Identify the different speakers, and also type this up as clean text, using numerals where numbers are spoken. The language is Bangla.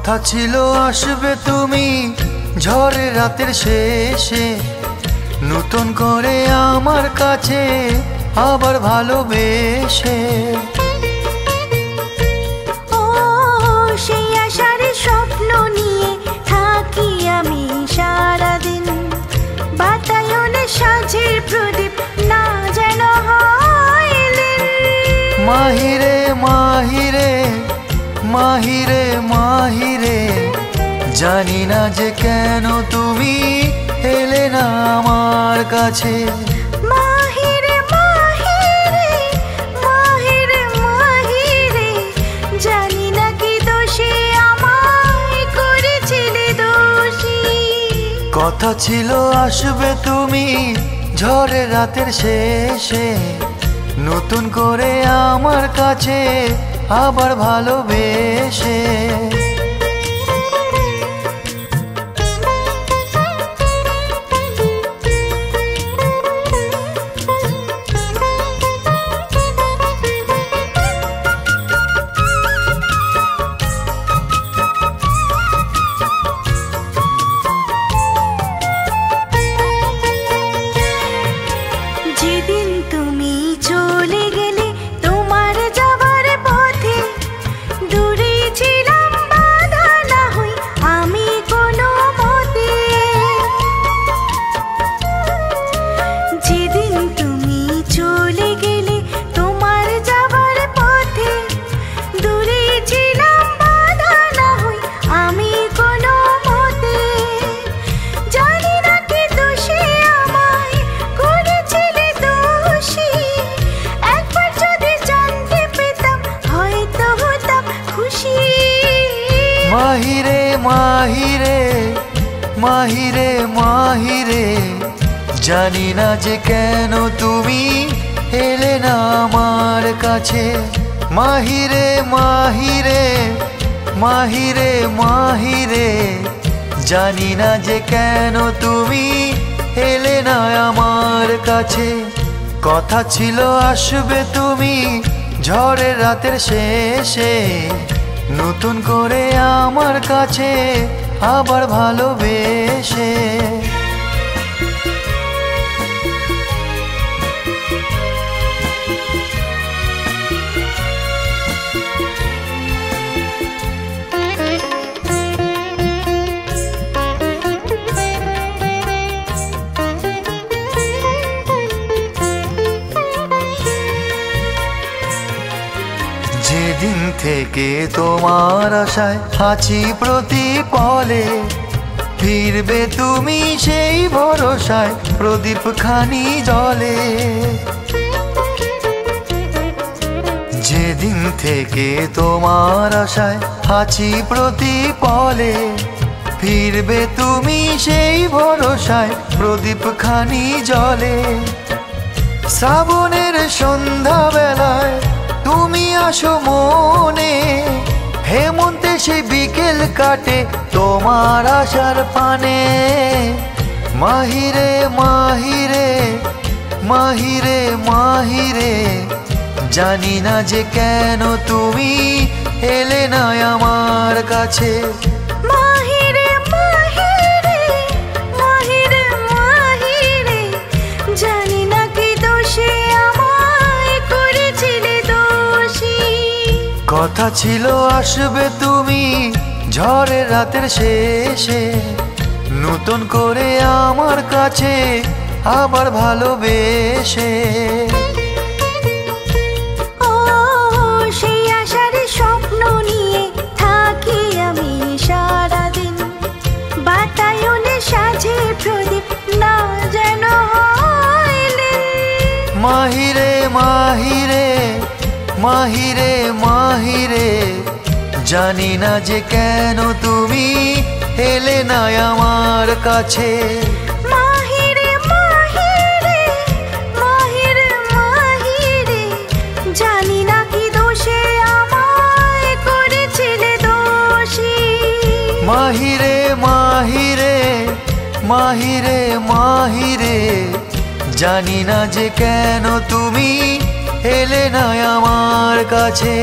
Speaker 1: কথা ছিল আসবে তুমি ঝড়ের রাতের শেষে, নতুন করে আমার কাছে আবার ভালোবেসে।
Speaker 2: ও সেই আশার স্বপ্ন নিয়ে থাকি আমি সারাদিন, বাতায়নে সাজের প্রদীপ না যেন হইলে।
Speaker 1: মাহিরে মাহিরে মাহিরে মাহিরে, জানি না যে কেন তুমি এলে না আমার কাছে।
Speaker 2: মাহিরে মাহিরে মাহিরে মাহিরে, জানি না কি দোষে আমায় করেছিলে দোষী।
Speaker 1: কথা ছিল আসবে তুমি ঝড়ের রাতের শেষে, নতুন করে আমার কাছে আবার ভালোবেসে।
Speaker 2: যেদিন তুমি চলে গেলে তোমার যাবার পথে, দূরে ছিলাম বাধা না হই আমি কোনো মতে। যেদিন তুমি চলে গেলে তোমার যাবার পথে, দূরে ছিলাম বাধা না হই আমি কোনো মতে। জানি না কি দোষে আমায় করেছিলে দোষী, একবার যদি জানতে পেতাম হয়তো হতাম খুশি।
Speaker 1: মাহিরে মাহিরে মাহিরে মাহিরে, জানি না যে কেন তুমি এলে না আমার কাছে। মাহিরে মাহিরে মাহিরে মাহিরে, জানি না যে কেন তুমি এলে না আমার কাছে। কথা ছিল আসবে তুমি ঝড়ের রাতের শেষে, নতুন করে আমার কাছে আবার ভালোবেসে। যেদিন থেকে তোমার আশায় আছি প্রতি পলে, ফিরবে তুমি সেই ভরসায় প্রদীপ খানি জলে। যেদিন থেকে তোমার আশায় আছি প্রতি পলে, ফিরবে তুমি সেই ভরসায় প্রদীপ খানি জলে। শ্রাবণের সন্ধ্যা বেলায় তুমি আসো মনে, হেমন্তে সেই বিকেল কাটে তোমার আশার পানে। মাহিরে মাহিরে মাহিরে মাহিরে, জানি না যে কেন তুমি এলে না আমার কাছে।
Speaker 2: মাহিরে মাহিরে মাহিরে মাহিরে, জানি না কি দোষে আমায় করেছিলে দোষী।
Speaker 1: কথা ছিল আসবে তুমি ঝড়ের রাতের শেষে, নতুন করে আমার কাছে আবার ভালোবেসে।
Speaker 2: ও সেই আশার স্বপ্ন নিয়ে থাকি আমি সারাদিন, বাতায়নে সাজে প্রদীপ না যেন হইলে।
Speaker 1: মাহিরে মাহিরে মাহিরে মাহিরে, জানি না যে কেন তুমি এলে না আমার কাছে।
Speaker 2: মাহিরে মাহিরে মাহিরে মাহিরে, জানি না কি দোষে আমায় করেছিলে দোষী।
Speaker 1: মাহিরে মাহিরে মাহিরে মাহিরে, জানি না যে কেন তুমি এলে না আমার কাছে।